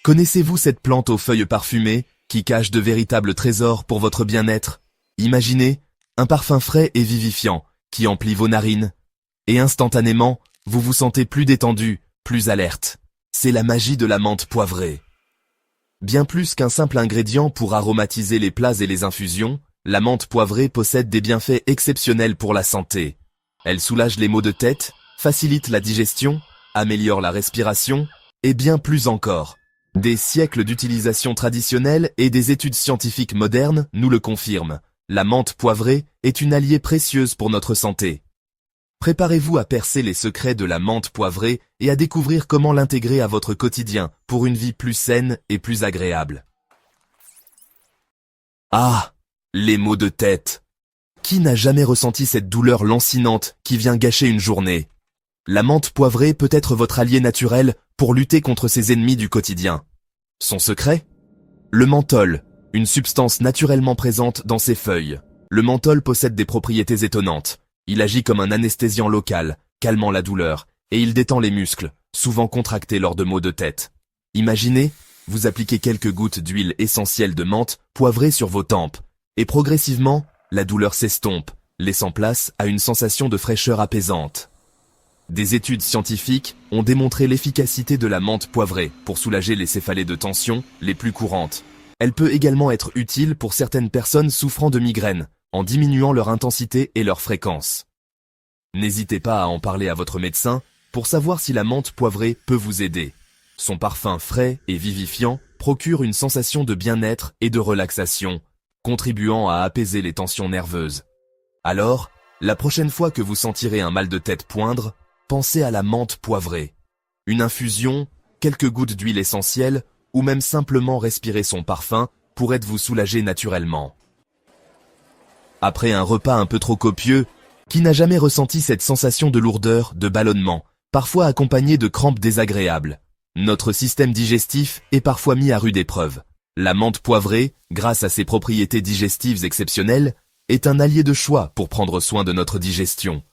Connaissez-vous cette plante aux feuilles parfumées, qui cache de véritables trésors pour votre bien-être? Imaginez un parfum frais et vivifiant, qui emplit vos narines. Et instantanément, vous vous sentez plus détendu, plus alerte. C'est la magie de la menthe poivrée. Bien plus qu'un simple ingrédient pour aromatiser les plats et les infusions, la menthe poivrée possède des bienfaits exceptionnels pour la santé. Elle soulage les maux de tête, facilite la digestion, améliore la respiration, et bien plus encore. Des siècles d'utilisation traditionnelle et des études scientifiques modernes nous le confirment. La menthe poivrée est une alliée précieuse pour notre santé. Préparez-vous à percer les secrets de la menthe poivrée et à découvrir comment l'intégrer à votre quotidien pour une vie plus saine et plus agréable. Ah, les maux de tête. Qui n'a jamais ressenti cette douleur lancinante qui vient gâcher une journée? La menthe poivrée peut être votre allié naturel pour lutter contre ses ennemis du quotidien. Son secret? Le menthol, une substance naturellement présente dans ses feuilles. Le menthol possède des propriétés étonnantes. Il agit comme un anesthésiant local, calmant la douleur, et il détend les muscles, souvent contractés lors de maux de tête. Imaginez, vous appliquez quelques gouttes d'huile essentielle de menthe poivrée sur vos tempes, et progressivement, la douleur s'estompe, laissant place à une sensation de fraîcheur apaisante. Des études scientifiques ont démontré l'efficacité de la menthe poivrée pour soulager les céphalées de tension les plus courantes. Elle peut également être utile pour certaines personnes souffrant de migraines, en diminuant leur intensité et leur fréquence. N'hésitez pas à en parler à votre médecin pour savoir si la menthe poivrée peut vous aider. Son parfum frais et vivifiant procure une sensation de bien-être et de relaxation, contribuant à apaiser les tensions nerveuses. Alors, la prochaine fois que vous sentirez un mal de tête poindre, pensez à la menthe poivrée. Une infusion, quelques gouttes d'huile essentielle, ou même simplement respirer son parfum pourrait vous soulager naturellement. Après un repas un peu trop copieux, qui n'a jamais ressenti cette sensation de lourdeur, de ballonnement, parfois accompagnée de crampes désagréables? Notre système digestif est parfois mis à rude épreuve. La menthe poivrée, grâce à ses propriétés digestives exceptionnelles, est un allié de choix pour prendre soin de notre digestion.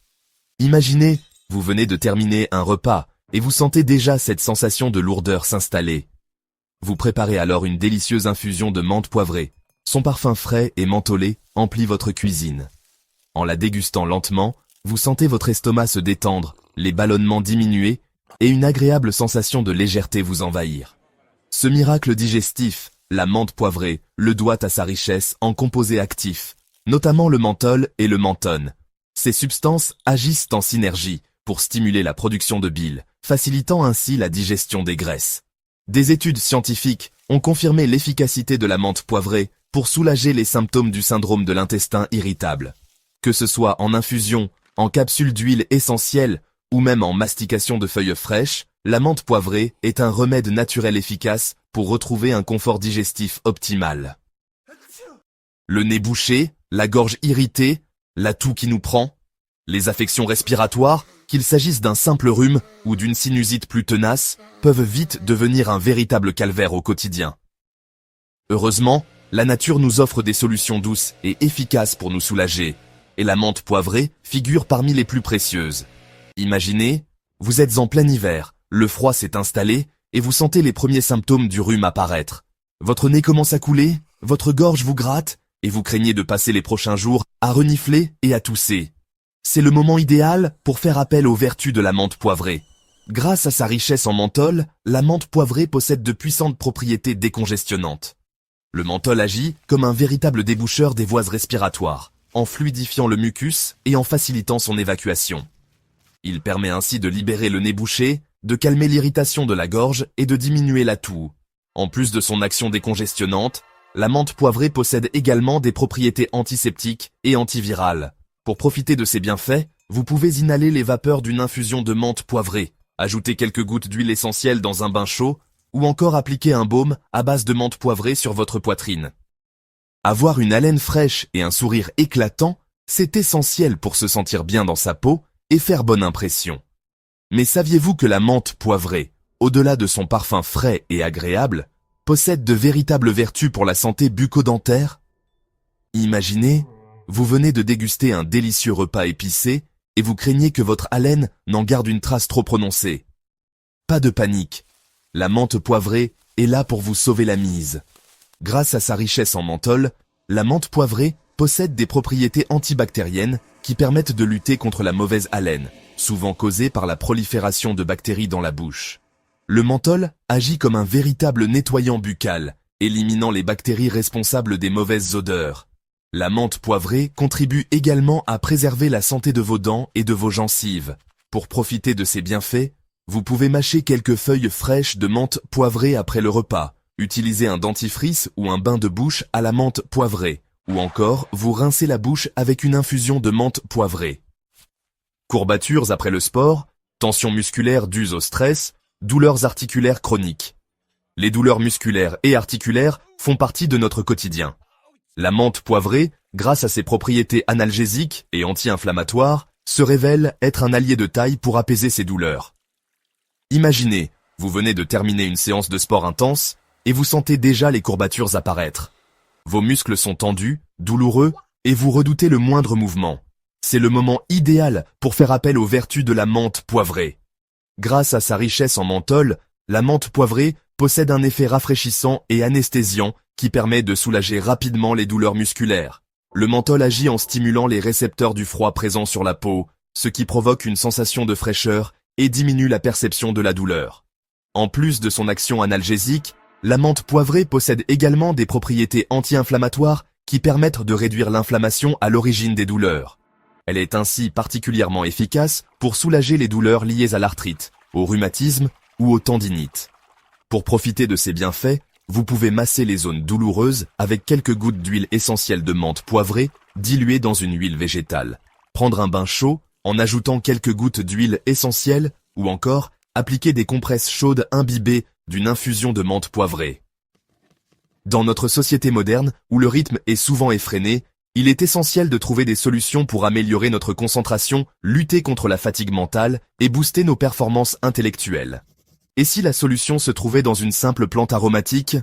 Imaginez, vous venez de terminer un repas et vous sentez déjà cette sensation de lourdeur s'installer. Vous préparez alors une délicieuse infusion de menthe poivrée. Son parfum frais et mentholé emplit votre cuisine. En la dégustant lentement, vous sentez votre estomac se détendre, les ballonnements diminuer et une agréable sensation de légèreté vous envahir. Ce miracle digestif, la menthe poivrée, le doit à sa richesse en composés actifs, notamment le menthol et le menthone. Ces substances agissent en synergie pour stimuler la production de bile, facilitant ainsi la digestion des graisses. Des études scientifiques ont confirmé l'efficacité de la menthe poivrée pour soulager les symptômes du syndrome de l'intestin irritable. Que ce soit en infusion, en capsule d'huile essentielle ou même en mastication de feuilles fraîches, la menthe poivrée est un remède naturel efficace pour retrouver un confort digestif optimal. Le nez bouché, la gorge irritée, la toux qui nous prend, les affections respiratoires, qu'il s'agisse d'un simple rhume ou d'une sinusite plus tenace, peuvent vite devenir un véritable calvaire au quotidien. Heureusement, la nature nous offre des solutions douces et efficaces pour nous soulager, et la menthe poivrée figure parmi les plus précieuses. Imaginez, vous êtes en plein hiver, le froid s'est installé et vous sentez les premiers symptômes du rhume apparaître. Votre nez commence à couler, votre gorge vous gratte, et vous craignez de passer les prochains jours à renifler et à tousser. C'est le moment idéal pour faire appel aux vertus de la menthe poivrée. Grâce à sa richesse en menthol, la menthe poivrée possède de puissantes propriétés décongestionnantes. Le menthol agit comme un véritable déboucheur des voies respiratoires, en fluidifiant le mucus et en facilitant son évacuation. Il permet ainsi de libérer le nez bouché, de calmer l'irritation de la gorge et de diminuer la toux. En plus de son action décongestionnante, la menthe poivrée possède également des propriétés antiseptiques et antivirales. Pour profiter de ces bienfaits, vous pouvez inhaler les vapeurs d'une infusion de menthe poivrée, ajouter quelques gouttes d'huile essentielle dans un bain chaud, ou encore appliquer un baume à base de menthe poivrée sur votre poitrine. Avoir une haleine fraîche et un sourire éclatant, c'est essentiel pour se sentir bien dans sa peau et faire bonne impression. Mais saviez-vous que la menthe poivrée, au-delà de son parfum frais et agréable, possède de véritables vertus pour la santé bucco-dentaire? Imaginez, vous venez de déguster un délicieux repas épicé et vous craignez que votre haleine n'en garde une trace trop prononcée. Pas de panique. La menthe poivrée est là pour vous sauver la mise. Grâce à sa richesse en menthol, la menthe poivrée possède des propriétés antibactériennes qui permettent de lutter contre la mauvaise haleine, souvent causée par la prolifération de bactéries dans la bouche. Le menthol agit comme un véritable nettoyant buccal, éliminant les bactéries responsables des mauvaises odeurs. La menthe poivrée contribue également à préserver la santé de vos dents et de vos gencives. Pour profiter de ses bienfaits, vous pouvez mâcher quelques feuilles fraîches de menthe poivrée après le repas, utiliser un dentifrice ou un bain de bouche à la menthe poivrée, ou encore vous rincer la bouche avec une infusion de menthe poivrée. Courbatures après le sport, tensions musculaires dues au stress, douleurs articulaires chroniques. Les douleurs musculaires et articulaires font partie de notre quotidien. La menthe poivrée, grâce à ses propriétés analgésiques et anti-inflammatoires, se révèle être un allié de taille pour apaiser ces douleurs. Imaginez, vous venez de terminer une séance de sport intense et vous sentez déjà les courbatures apparaître. Vos muscles sont tendus, douloureux, et vous redoutez le moindre mouvement. C'est le moment idéal pour faire appel aux vertus de la menthe poivrée. Grâce à sa richesse en menthol, la menthe poivrée possède un effet rafraîchissant et anesthésiant qui permet de soulager rapidement les douleurs musculaires. Le menthol agit en stimulant les récepteurs du froid présents sur la peau, ce qui provoque une sensation de fraîcheur et diminue la perception de la douleur. En plus de son action analgésique, la menthe poivrée possède également des propriétés anti-inflammatoires qui permettent de réduire l'inflammation à l'origine des douleurs. Elle est ainsi particulièrement efficace pour soulager les douleurs liées à l'arthrite, au rhumatisme ou aux tendinites. Pour profiter de ces bienfaits, vous pouvez masser les zones douloureuses avec quelques gouttes d'huile essentielle de menthe poivrée diluée dans une huile végétale. Prendre un bain chaud en ajoutant quelques gouttes d'huile essentielle ou encore appliquer des compresses chaudes imbibées d'une infusion de menthe poivrée. Dans notre société moderne, où le rythme est souvent effréné, il est essentiel de trouver des solutions pour améliorer notre concentration, lutter contre la fatigue mentale et booster nos performances intellectuelles. Et si la solution se trouvait dans une simple plante aromatique?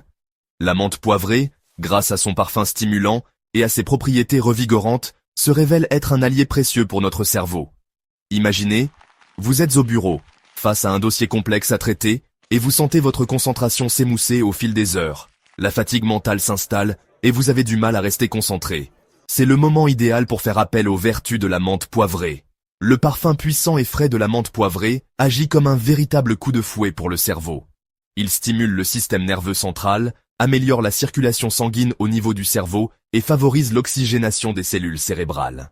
La menthe poivrée, grâce à son parfum stimulant et à ses propriétés revigorantes, se révèle être un allié précieux pour notre cerveau. Imaginez, vous êtes au bureau, face à un dossier complexe à traiter, et vous sentez votre concentration s'émousser au fil des heures. La fatigue mentale s'installe et vous avez du mal à rester concentré. C'est le moment idéal pour faire appel aux vertus de la menthe poivrée. Le parfum puissant et frais de la menthe poivrée agit comme un véritable coup de fouet pour le cerveau. Il stimule le système nerveux central, améliore la circulation sanguine au niveau du cerveau et favorise l'oxygénation des cellules cérébrales.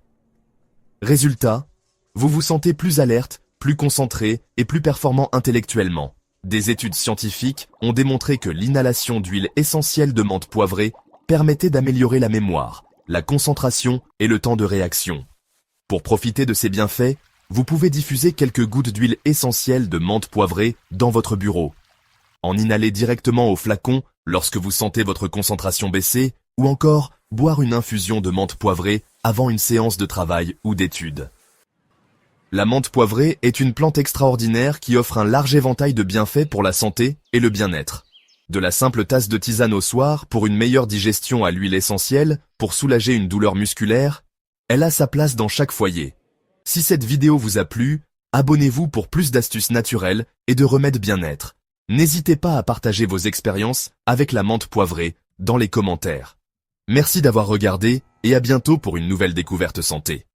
Résultat, vous vous sentez plus alerte, plus concentré et plus performant intellectuellement. Des études scientifiques ont démontré que l'inhalation d'huile essentielle de menthe poivrée permettait d'améliorer la mémoire, la concentration et le temps de réaction. Pour profiter de ces bienfaits, vous pouvez diffuser quelques gouttes d'huile essentielle de menthe poivrée dans votre bureau. En inhaler directement au flacon lorsque vous sentez votre concentration baisser, ou encore boire une infusion de menthe poivrée avant une séance de travail ou d'études. La menthe poivrée est une plante extraordinaire qui offre un large éventail de bienfaits pour la santé et le bien-être. De la simple tasse de tisane au soir pour une meilleure digestion à l'huile essentielle, pour soulager une douleur musculaire, elle a sa place dans chaque foyer. Si cette vidéo vous a plu, abonnez-vous pour plus d'astuces naturelles et de remèdes bien-être. N'hésitez pas à partager vos expériences avec la menthe poivrée dans les commentaires. Merci d'avoir regardé et à bientôt pour une nouvelle découverte santé.